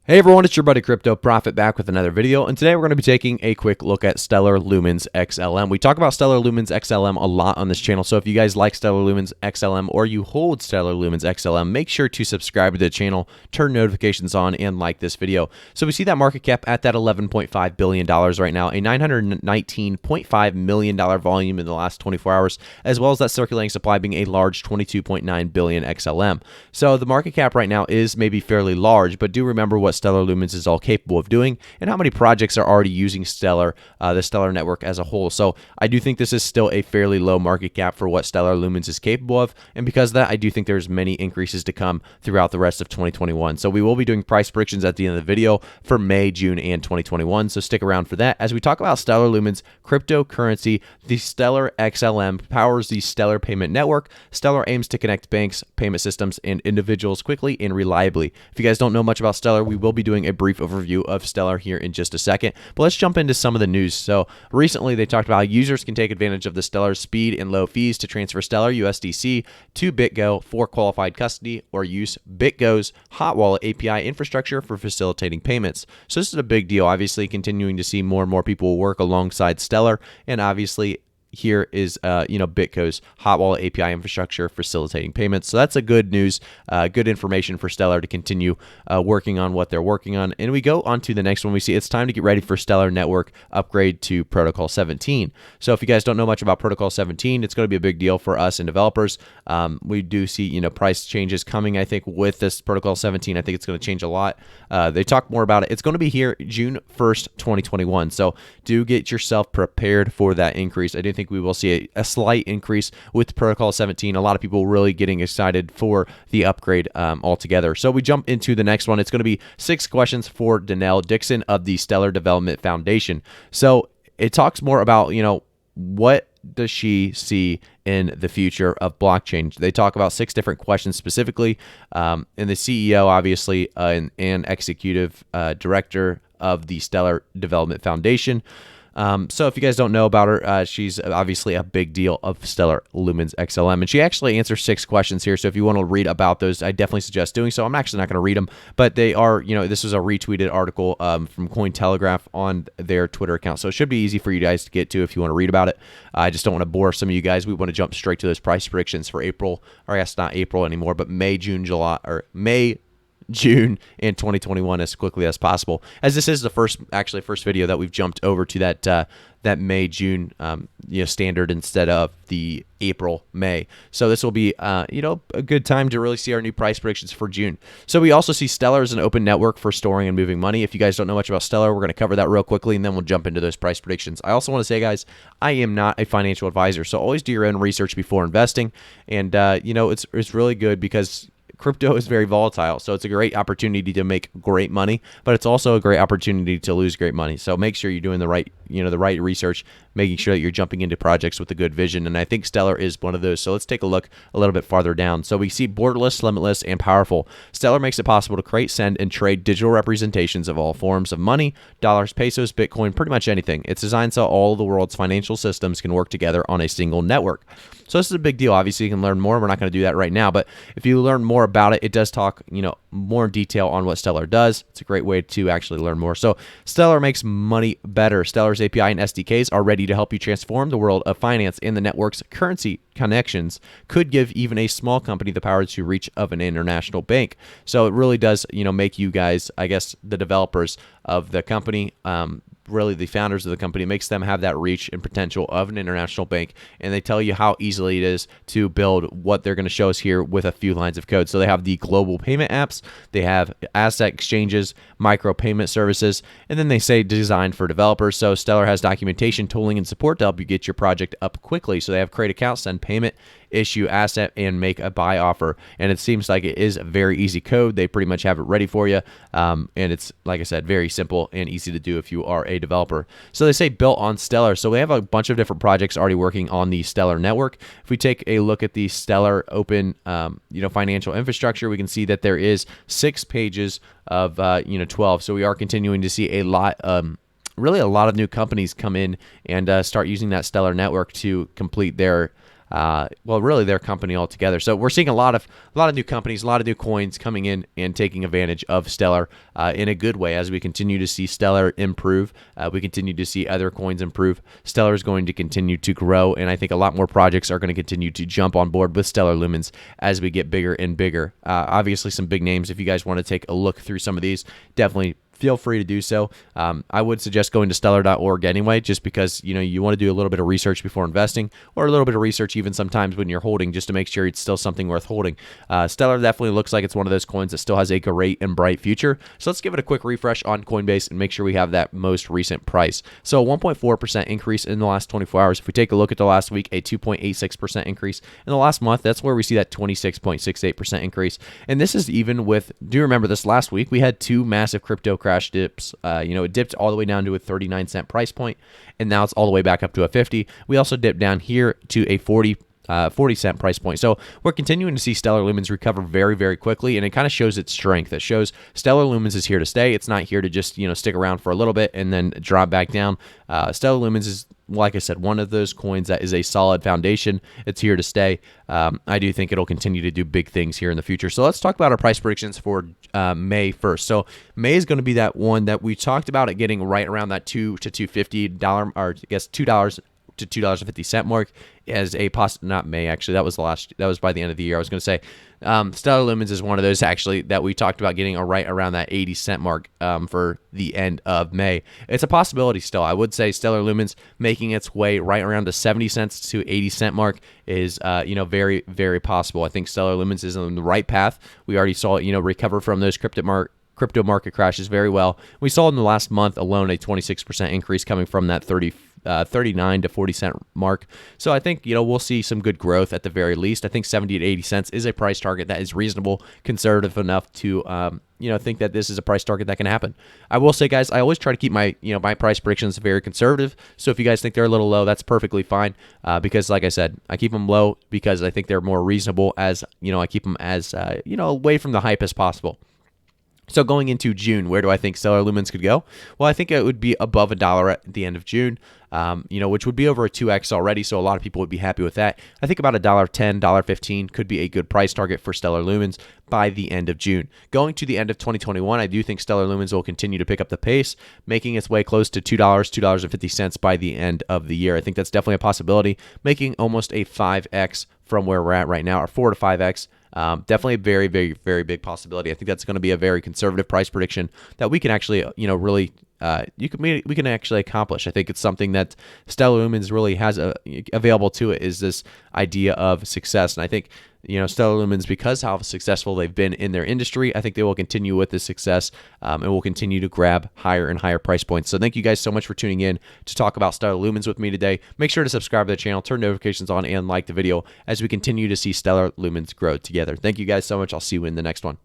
Hey everyone, it's your buddy Crypto Profit back with another video, and today we're going to be taking a quick look at Stellar Lumens XLM. We talk about Stellar Lumens XLM a lot on this channel, so if you guys like Stellar Lumens XLM or you hold Stellar Lumens XLM, make sure to subscribe to the channel, turn notifications on, and like this video. So we see that market cap at that $11.5 billion right now, a $919.5 million volume in the last 24 hours, as well as that circulating supply being a large 22.9 billion XLM. So the market cap right now is maybe fairly large, but do remember what Stellar Lumens is all capable of doing and how many projects are already using Stellar, the Stellar network as a whole. So I do think this is still a fairly low market cap for what Stellar Lumens is capable of, and because of that, I do think there's many increases to come throughout the rest of 2021. So we will be doing price predictions at the end of the video for May, June, and 2021, so stick around for that. As we talk about Stellar Lumens cryptocurrency, the Stellar XLM powers the Stellar payment network. Stellar aims to connect banks, payment systems, and individuals quickly and reliably. If you guys don't know much about Stellar, we will be doing a brief overview of Stellar here in just a second, but let's jump into some of the news. So recently they talked about how users can take advantage of the Stellar speed and low fees to transfer Stellar USDC to BitGo for qualified custody, or use BitGo's hot wallet API infrastructure for facilitating payments. So this is a big deal. Obviously continuing to see more and more people work alongside Stellar, and obviously here is BitGo's hot wallet API infrastructure facilitating payments. So that's a good news, good information for Stellar to continue working on what they're working on. And we go on to the next one. We see it's time to get ready for Stellar network upgrade to Protocol 17. So if you guys don't know much about Protocol 17, it's going to be a big deal for us and developers. We do see price changes coming. I think with this Protocol 17, I think it's going to change a lot. They talk more about it. It's going to be here June 1st, 2021. So do get yourself prepared for that increase. I do think we will see a slight increase with Protocol 17. A lot of people really getting excited for the upgrade altogether. So we jump into the next one. It's going to be 6 questions for Danelle Dixon of the Stellar Development Foundation. So it talks more about, what does she see in the future of blockchain? They talk about 6 different questions specifically. And the CEO, obviously, and executive director of the Stellar Development Foundation. So if you guys don't know about her, she's obviously a big deal of Stellar Lumens XLM, and she actually answers 6 questions here. So if you want to read about those, I definitely suggest doing so. I'm actually not going to read them, but they are, this was a retweeted article from Cointelegraph on their Twitter account. So it should be easy for you guys to get to if you want to read about it. I just don't want to bore some of you guys. We want to jump straight to those price predictions for April, or I guess not April anymore, but May, June, July, or May, June, and 2021 as quickly as possible, as this is the first video that we've jumped over to that May, June standard instead of the April, May. So this will be a good time to really see our new price predictions for June. So we also see Stellar as an open network for storing and moving money. If you guys don't know much about Stellar, we're going to cover that real quickly, and then we'll jump into those price predictions. I also want to say, guys, I am not a financial advisor, so always do your own research before investing. And it's really good because crypto is very volatile, so it's a great opportunity to make great money, but it's also a great opportunity to lose great money. So make sure you're doing the right research, making sure that you're jumping into projects with a good vision, and I think Stellar is one of those. So let's take a look a little bit farther down. So we see borderless, limitless, and powerful. Stellar makes it possible to create, send, and trade digital representations of all forms of money, dollars, pesos, Bitcoin, pretty much anything. It's designed so all of the world's financial systems can work together on a single network. So this is a big deal. Obviously, you can learn more. We're not going to do that right now, but if you learn more about it, it does talk, more in detail on what Stellar does. It's a great way to actually learn more. So Stellar makes money better. Stellar's API and SDKs are ready to help you transform the world of finance, and the network's currency connections could give even a small company the power to reach of an international bank. So it really does, make you guys, I guess, the developers of the company, really the founders of the company, makes them have that reach and potential of an international bank, and they tell you how easily it is to build what they're going to show us here with a few lines of code. So they have the global payment apps, they have asset exchanges, micro payment services, and then they say designed for developers. So Stellar has documentation, tooling, and support to help you get your project up quickly. So they have create account, send payment, issue asset, and make a buy offer. And it seems like it is a very easy code. They pretty much have it ready for you. And it's, like I said, very simple and easy to do if you are a developer. So they say built on Stellar. So we have a bunch of different projects already working on the Stellar network. If we take a look at the Stellar open, financial infrastructure, we can see that there is 6 pages of, 12. So we are continuing to see a lot, really a lot of new companies come in and start using that Stellar network to complete their well, really their company altogether. So we're seeing a lot of new companies, a lot of new coins coming in and taking advantage of Stellar in a good way. As we continue to see Stellar improve, we continue to see other coins improve. Stellar is going to continue to grow, and I think a lot more projects are going to continue to jump on board with Stellar Lumens as we get bigger and bigger. Obviously, some big names. If you guys want to take a look through some of these, definitely feel free to do so. I would suggest going to stellar.org anyway, just because you want to do a little bit of research before investing, or a little bit of research even sometimes when you're holding, just to make sure it's still something worth holding. Stellar definitely looks like it's one of those coins that still has a great and bright future. So let's give it a quick refresh on Coinbase and make sure we have that most recent price. So a 1.4% increase in the last 24 hours. If we take a look at the last week, a 2.86% increase. In the last month, that's where we see that 26.68% increase. And this is even with, do you remember this last week? We had two massive crypto crash dips. It dipped all the way down to a 39-cent price point, and now it's all the way back up to a 50. We also dipped down here to a 40-cent price point. So we're continuing to see Stellar Lumens recover very, very quickly, and it kind of shows its strength. It shows Stellar Lumens is here to stay. It's not here to just stick around for a little bit and then drop back down. Stellar Lumens is, like I said, one of those coins that is a solid foundation. It's here to stay. I do think it'll continue to do big things here in the future. So let's talk about our price predictions for May 1st. So May is going to be that one that we talked about it getting right around that $2 to $2.50, or I guess $2 to $2.50 mark as a not May, actually. That was by the end of the year. I was going to say Stellar Lumens is one of those actually that we talked about getting right around that 80-cent mark for the end of May. It's a possibility still. I would say Stellar Lumens making its way right around the 70 cents to 80-cent mark is very, very possible. I think Stellar Lumens is on the right path. We already saw it recover from those crypto market crashes very well. We saw in the last month alone a 26% increase coming from that 39 to 40 cent mark. So I think we'll see some good growth at the very least. I think 70 to 80 cents is a price target that is reasonable, conservative enough to think that this is a price target that can happen. I will say, guys, I always try to keep my my price predictions very conservative. So if you guys think they're a little low, that's perfectly fine. Because like I said, I keep them low because I think they're more reasonable. As I keep them as away from the hype as possible. So going into June, where do I think Stellar Lumens could go? Well, I think it would be above $1 at the end of June, which would be over a 2x already. So a lot of people would be happy with that. I think about $1.10, $1.15 could be a good price target for Stellar Lumens by the end of June. Going to the end of 2021, I do think Stellar Lumens will continue to pick up the pace, making its way close to $2, $2.50 by the end of the year. I think that's definitely a possibility, making almost a 5x from where we're at right now, or 4 to 5x. Definitely a very, very, very big possibility. I think that's going to be a very conservative price prediction that we can actually, really, we can actually accomplish. I think it's something that Stellar Lumens really has available to it, is this idea of success. And I think, Stellar Lumens, because how successful they've been in their industry, I think they will continue with this success and will continue to grab higher and higher price points. So thank you guys so much for tuning in to talk about Stellar Lumens with me today. Make sure to subscribe to the channel, turn notifications on, and like the video as we continue to see Stellar Lumens grow together. Thank you guys so much. I'll see you in the next one.